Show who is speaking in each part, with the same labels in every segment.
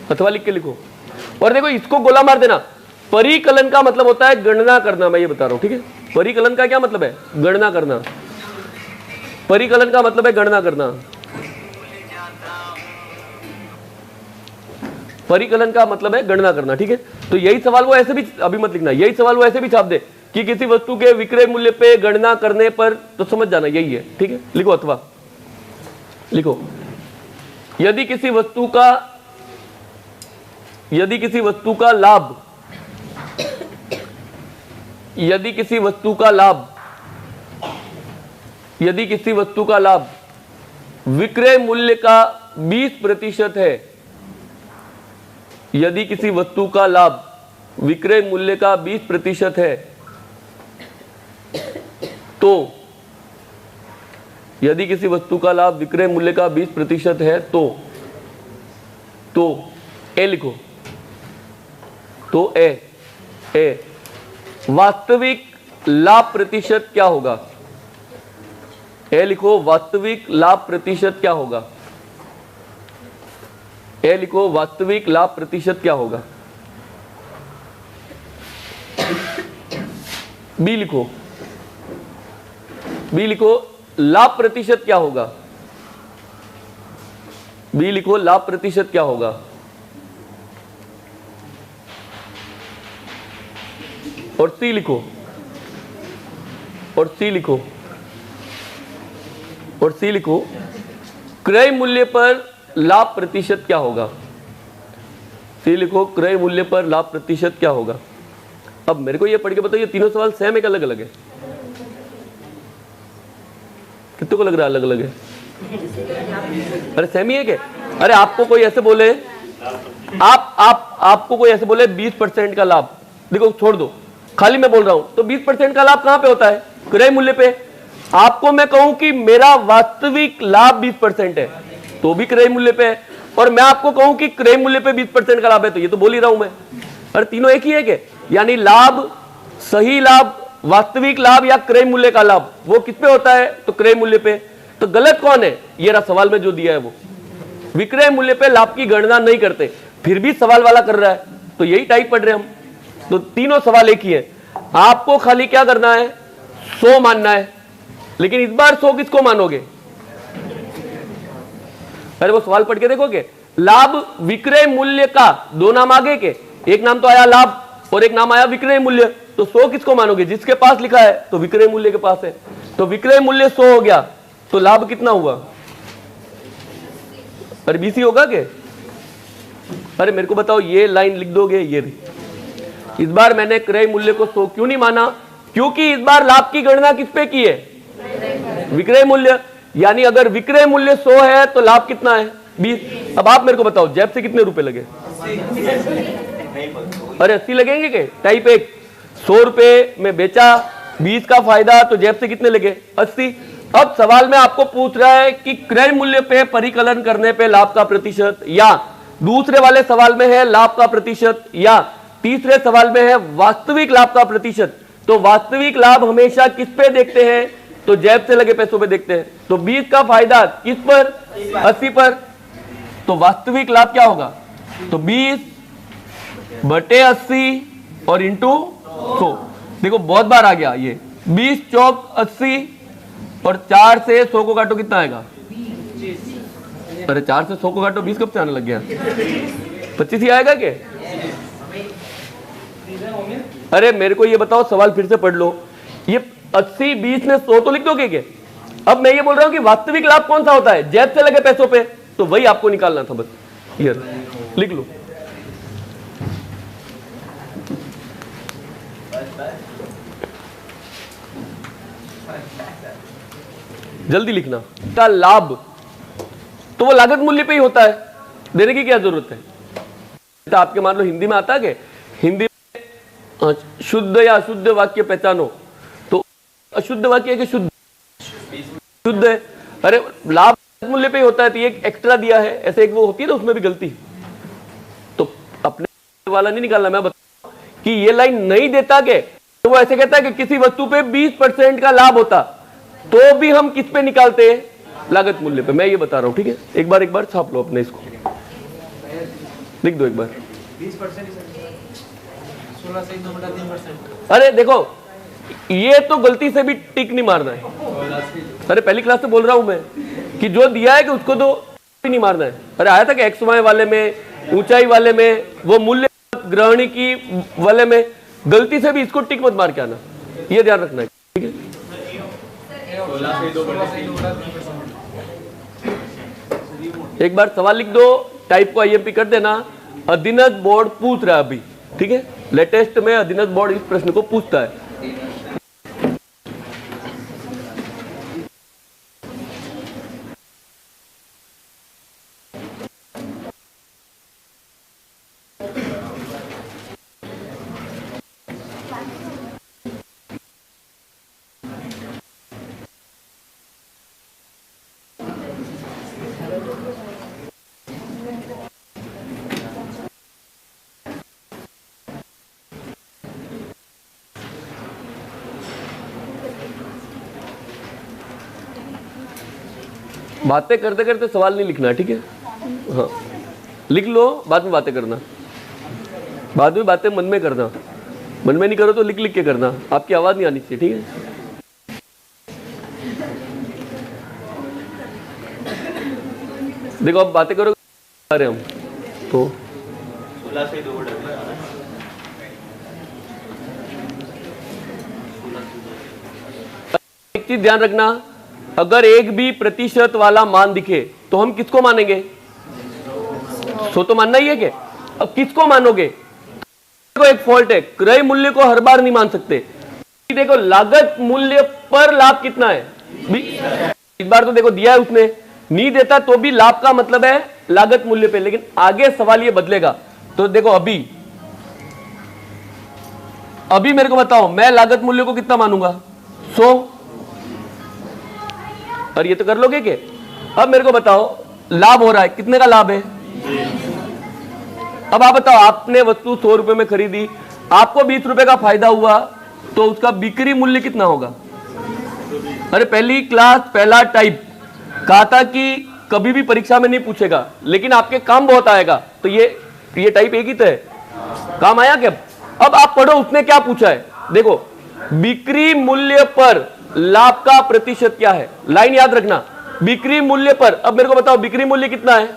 Speaker 1: अथवा लिख के लिखो। और देखो इसको गोला मार देना। परिकलन का मतलब होता है गणना करना, मैं ये बता रहा हूं, ठीक है। परिकलन का क्या मतलब है? गणना करना। परिकलन का मतलब है गणना करना। परिकलन का मतलब है गणना करना, ठीक है। तो यही सवाल वो ऐसे भी, अभी मत लिखना, यही सवाल वो ऐसे भी छाप दे कि किसी वस्तु के विक्रय मूल्य पे गणना करने पर, तो समझ जाना यही है, ठीक है। लिखो अथवा लिखो, यदि किसी वस्तु का लाभ, यदि किसी वस्तु का लाभ विक्रय मूल्य का 20% है, यदि किसी वस्तु का लाभ विक्रय मूल्य का 20% है, तो यदि किसी वस्तु का लाभ विक्रय मूल्य का 20% है तो ए लिखो, तो ए वास्तविक लाभ प्रतिशत क्या होगा? ए लिखो, वास्तविक लाभ प्रतिशत क्या होगा? ए लिखो, वास्तविक लाभ प्रतिशत क्या होगा? बी लिखो, लाभ प्रतिशत क्या होगा? बी लिखो, लाभ प्रतिशत क्या होगा? और सी लिखो, क्रय मूल्य पर लाभ प्रतिशत क्या होगा? सी लिखो, क्रय मूल्य पर लाभ प्रतिशत क्या होगा? अब मेरे को ये पढ़ के बताओ, ये तीनों सवाल सेम है, अलग अलग है? कितने को लग रहा है अलग अलग है? अरे सेम ही है क्या? अरे आपको कोई ऐसे बोले, आपको कोई ऐसे बोले 20% का लाभ, देखो छोड़ दो, खाली मैं बोल रहा हूं, तो 20% का लाभ कहां पे होता है? क्रय मूल्य पे। आपको मैं कहूं कि मेरा वास्तविक लाभ 20% है, तो भी क्रय मूल्य पे है। और मैं आपको कहूं कि क्रय मूल्य पे 20% का लाभ है, तो ये तो बोल ही रहा हूं मैं। अरे तीनों एक ही है क्या? यानी लाभ, सही लाभ, वास्तविक लाभ या क्रय मूल्य का लाभ, वो किस पे होता है? तो क्रय मूल्य पे। तो गलत कौन है? ये रहा सवाल में जो दिया है वो, विक्रय मूल्य पे लाभ की गणना नहीं करते, फिर भी सवाल वाला कर रहा है, तो यही टाइप पढ़ रहे हम। तो तीनों सवाल एक ही है, आपको खाली क्या करना है? 100 मानना है। लेकिन इस बार 100 किसको मानोगे? अरे वो सवाल पढ़ के देखोगे, लाभ विक्रय मूल्य का, दो नाम आगे के, एक नाम तो आया लाभ और एक नाम आया विक्रय मूल्य, तो 100 किसको मानोगे? जिसके पास लिखा है, तो विक्रय मूल्य के पास है, तो विक्रय मूल्य 100 हो गया, तो लाभ कितना हुआ? अरे 20 होगा क्या? अरे मेरे को बताओ, ये लाइन लिख दोगे, ये इस बार मैंने क्रय मूल्य को 100 क्यों नहीं माना? क्योंकि इस बार लाभ की गणना किस पे की है? विक्रय मूल्य। यानी अगर विक्रय मूल्य 100 है तो लाभ कितना है? 20। अब आप मेरे को बताओ, जेब से कितने रुपए लगे? अरे 80 लगेंगे के? टाइप 1 100 रुपए में बेचा, 20 का फायदा, तो जेब से कितने लगे? 80। अब सवाल में आपको पूछ रहा है कि क्रय मूल्य पे परिकलन करने पे लाभ का प्रतिशत, या दूसरे वाले सवाल में है लाभ का प्रतिशत, या तीसरे सवाल में है वास्तविक लाभ का प्रतिशत। तो वास्तविक लाभ हमेशा किस पे देखते हैं? तो जेब से लगे पैसों पे देखते हैं। तो 20 का फायदा किस पर? 80 पर। तो वास्तविक लाभ क्या होगा? तो 20/80 और इंटू 100। देखो बहुत बार आ गया ये, 20 चौक 80 और 4 से 100 को काटो, कितना आएगा? अरे 4 से 100 को काटो, 20 कब से आने लग गया? 25 ही आएगा क्या? अरे मेरे को ये बताओ, सवाल फिर से पढ़ लो, ये 80 20 में 100 तो लिख दोगे क्या? अब मैं ये बोल रहा हूं कि वास्तविक लाभ कौन सा होता है? जेब से लगे पैसों पे, तो वही आपको निकालना था बस। ये लिख लो, जल्दी लिखना। का लाभ तो वो लागत मूल्य पे ही होता है, देने की क्या जरूरत है? तो आपके मान लो हिंदी में आता है कि हिंदी में शुद्ध या अशुद्ध वाक्य पहचानो, तो अशुद्ध वाक्य है कि शुद्ध? शुद्ध है। अरे लाभ मूल्य पे ही होता है, तो ये एक्स्ट्रा दिया है, ऐसे एक वो होती है ना, उसमें भी गलती। तो अपने वाला नहीं निकालना। मैं बता कि ये लाइन नहीं देता के, तो वो ऐसे कहता है कि किसी वस्तु पे 20% का लाभ होता, तो भी हम किस पे निकालते हैं? लागत मूल्य पे। मैं ये बता रहा हूं, ठीक है। एक बार छाप लो अपने इसको। लिख दो एक बार।
Speaker 2: 20% 16 से 2/3%।
Speaker 1: अरे देखो ये तो गलती से भी टिक नहीं मारना है। अरे पहली क्लास से बोल रहा हूं मैं कि जो दिया है कि उसको तो भी नहीं मारना है। अरे आया था कि एक्स वाई वाले में, ऊंचाई वाले में, वो मूल्य ग्रहणी की वाले में, गलती से भी इसको टिक मत मार के आना, ये ध्यान रखना है, ठीक है। एक बार सवाल लिख दो, टाइप को आईएमपी कर देना। अधीनस्थ बोर्ड पूछ रहा है अभी, ठीक है, लेटेस्ट में अधीनस्थ बोर्ड इस प्रश्न को पूछता है। बातें करते करते सवाल नहीं लिखना, ठीक है। हाँ लिख लो, बाद में बातें करना, बाद में बातें मन में करना, मन में नहीं करो तो लिख लिख के करना, आपकी आवाज नहीं आनी चाहिए, ठीक है। देखो अब बातें करो अरे हम तो
Speaker 3: 16 से 2
Speaker 1: एक चीज ध्यान रखना, अगर एक भी प्रतिशत वाला मान दिखे तो हम किसको मानेंगे? 100 तो मानना ही है क्या? अब किसको मानोगे? को एक फॉल्ट है, क्रय मूल्य को हर बार नहीं मान सकते। देखो लागत मूल्य पर लाभ कितना है, इस बार तो देखो दिया है उसने, नहीं देता तो भी लाभ का मतलब है लागत मूल्य पे, लेकिन आगे सवाल ये बदलेगा। तो देखो अभी मेरे को बताओ, मैं लागत मूल्य को कितना मानूंगा? 100। और ये तो कर लोगे क्या? अब मेरे को बताओ लाभ हो रहा है, कितने का लाभ है? अब आप बताओ, आपने वस्तु 100 रुपए में खरीदी, आपको 20 रुपए का फायदा हुआ, तो उसका बिक्री मूल्य कितना होगा? अरे पहली क्लास पहला टाइप कहा था कि कभी भी परीक्षा में नहीं पूछेगा, लेकिन आपके काम बहुत आएगा। तो ये टाइप एक ही तो है, काम आया क्या? अब आप पढ़ो उसने क्या पूछा है। देखो बिक्री मूल्य पर लाभ का प्रतिशत क्या है, लाइन याद रखना, बिक्री मूल्य पर। अब मेरे को बताओ बिक्री मूल्य कितना है?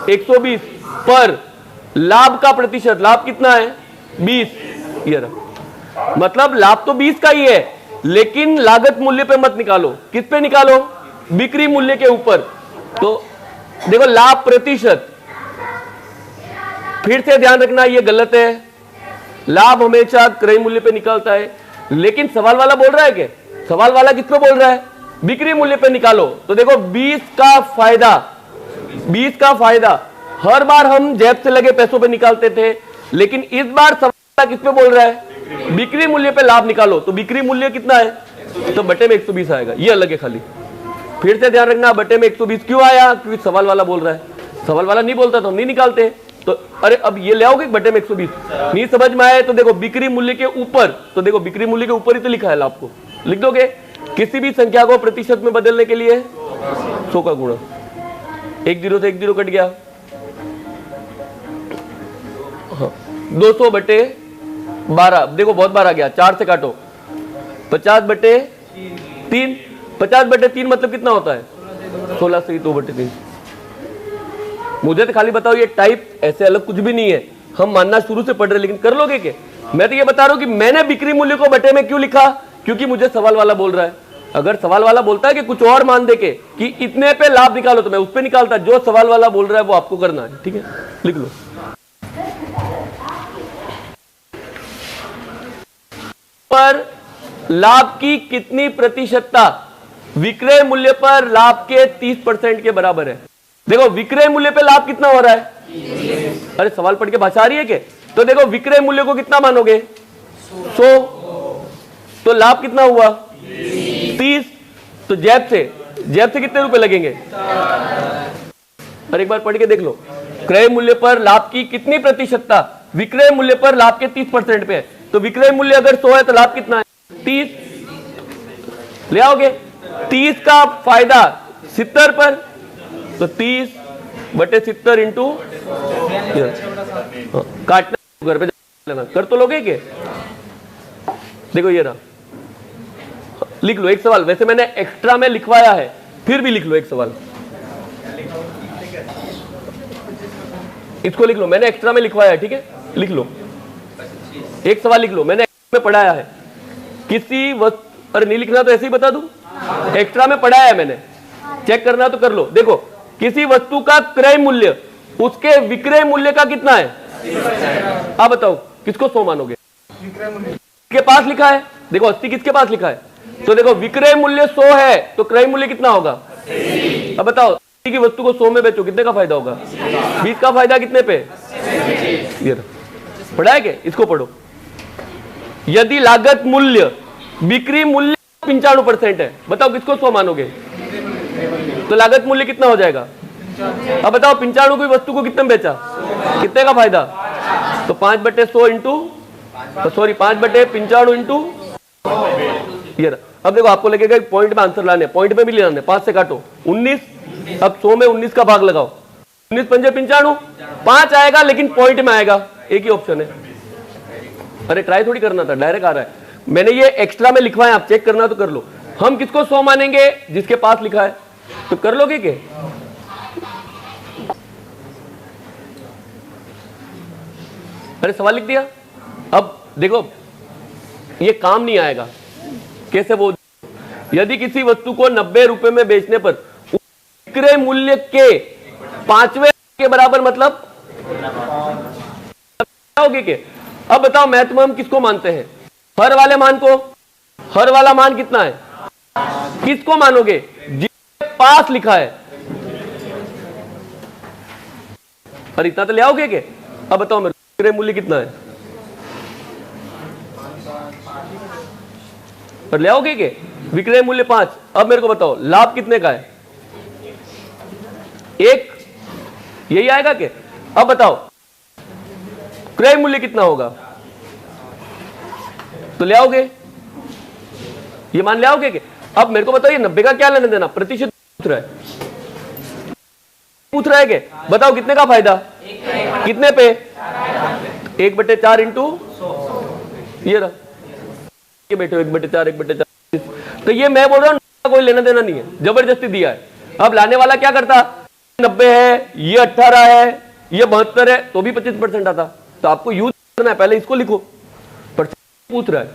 Speaker 1: 120 पर लाभ का प्रतिशत, लाभ कितना है? 20। ये रहा, मतलब लाभ तो 20 का ही है, लेकिन लागत मूल्य पे मत निकालो। किस पे निकालो? बिक्री मूल्य के ऊपर। तो देखो लाभ प्रतिशत, फिर से ध्यान रखना ये गलत है, लाभ हमेशा क्रय मूल्य पे निकलता है। लेकिन सवाल वाला बोल रहा है क्या? सवाल वाला किस पे बोल रहा है? बिक्री मूल्य पे निकालो। तो देखो 20 का फायदा हर बार हम जेब से लगे पैसों पे निकालते थे, लेकिन इस बार सवाल किस पे बोल रहा है? बिक्री मूल्य पे लाभ निकालो। तो बिक्री मूल्य कितना है? तो बटे में 120 आएगा, ये अलग है खाली। फिर से ध्यान रखना, बटे में 120 क्यों आया? क्योंकि सवाल वाला बोल रहा है। सवाल वाला नहीं बोलता तो हम नहीं निकालते। तो अरे अब ये ले आओगे बटे में 120, नहीं समझ में आए तो देखो बिक्री मूल्य के ऊपर, तो देखो बिक्री मूल्य के ऊपर ही तो लिखा है लाभ को, लिख दोगे। किसी भी संख्या को प्रतिशत में बदलने के लिए 100 का गुणा, 1 0 से 1 0 कट गया। हाँ 200 बटे 12, देखो बहुत बार आ गया, 4 से काटो, 50 बटे 3, 50 बटे 3 मतलब कितना होता है? 16 से 2 बटे 3। मुझे तो खाली बताओ ये टाइप ऐसे अलग कुछ भी नहीं है, हम मानना शुरू से पढ़ रहे, लेकिन कर लोगे क्या? मैं तो ये बता रहा हूं कि मैंने बिक्री मूल्य को बटे में क्यों लिखा, क्योंकि मुझे सवाल वाला बोल रहा है। अगर सवाल वाला बोलता है कि कुछ और मान दे के कि इतने पे लाभ निकालो, तो मैं उस पे निकालता। जो सवाल वाला बोल रहा है वो आपको करना है, ठीक है, लिख लो। पर लाभ की कितनी प्रतिशतता विक्रय मूल्य पर लाभ के 30% के बराबर है? देखो विक्रय मूल्य पे लाभ कितना हो रहा है? अरे सवाल पढ़ के भाषा आ रही है क्या? तो देखो विक्रय मूल्य को कितना मानोगे? 100। तो लाभ कितना हुआ? 30। तो जेब से कितने रुपए लगेंगे? अरे एक बार पढ़ के देख लो, क्रय मूल्य पर लाभ की कितनी प्रतिशतता विक्रय मूल्य पर लाभ के 30% पे है। तो विक्रय मूल्य अगर 100 है तो लाभ कितना है? 30। ले आओगे 30 का फायदा 70 पर, तो 30 बटे 70 इंटू काटना घर पे लेना कर तो लोगे के। देखो ये रहा, लिख लो एक सवाल। वैसे मैंने एक्स्ट्रा में लिखवाया है, फिर भी लिख लो एक सवाल। इसको लिख लो, मैंने एक्स्ट्रा में लिखवाया है, ठीक है, लिख लो एक सवाल लिख लो। मैंने एक्स्ट्रा में पढ़ाया है किसी वस्तु, अरे नहीं लिखना तो ऐसे ही बता दूं, एक्स्ट्रा में पढ़ाया है मैंने, चेक करना तो कर लो। देखो किसी वस्तु का क्रय मूल्य उसके विक्रय मूल्य का कितना है, आप बताओ किसको 100 मानोगे? किसके पास लिखा है? देखो 80 किसके पास लिखा है, तो देखो विक्रय मूल्य 100 है तो क्रय मूल्य कितना होगा? अब बताओ 80 की वस्तु को 100 में बेचो, कितने का फायदा होगा? 20 का फायदा कितने पे? ये पढ़ा है क्या? इसको पढ़ो। यदि लागत मूल्य बिक्री मूल्य 95% है, बताओ किसको 100 मानोगे? तो लागत मूल्य कितना हो जाएगा? अब बताओ 95 की वस्तु को कितने में बेचा, कितने का फायदा? तो 5/100 इंटू, सॉरी 5/95 इंटू ये। अब देखो आपको लगेगा पॉइंट में आंसर लाने, पॉइंट में भी लाने, 5 से काटो 19, अब 100 में 19 का भाग लगाओ, 19 पंजे 95, 5 आएगा लेकिन पॉइंट में आएगा, एक ही ऑप्शन है। अरे ट्राई थोड़ी करना था, डायरेक्ट आ रहा है। मैंने ये एक्स्ट्रा में लिखवाया, आप चेक करना तो कर लो। हम किसको 100 मानेंगे? जिसके पास लिखा है, तो कर लोगे क्या? अरे सवाल लिख दिया। अब देखो ये काम नहीं आएगा, कैसे वो, यदि किसी वस्तु को 90 रुपए में बेचने पर विक्रय मूल्य के 5वें के बराबर, मतलब होगे के। अब बताओ मैथ में हम किसको मानते हैं? हर वाले मान को। हर वाला मान कितना है? किसको मानोगे? जिसके पास लिखा है। अरे इतना तो ले आओगे के। अब बताओ मेरे विक्रय मूल्य कितना है, पर ले आओगे के? विक्रय मूल्य 5। अब मेरे को बताओ लाभ कितने का है? 1, यही आएगा के? अब बताओ क्रय मूल्य कितना होगा, तो ले आओगे, ये मान ले आओगे के? अब मेरे को बताओ ये 90 का क्या लेने देना, प्रतिशत पूछ रहा है, पूछ रहा है के? बताओ कितने का फायदा, कितने पे? 1/4 इंटू ये रहा, ये बैठो 1/4 1/4। तो ये मैं बोल रहा हूं कोई लेना देना नहीं है, जबरदस्ती दिया है। अब लाने वाला क्या करता, 90 है, ये 18 है, ये 72 है, तो भी 25% आता। तो आपको यूज करना है, पहले इसको लिखो, पर पूछ रहा है।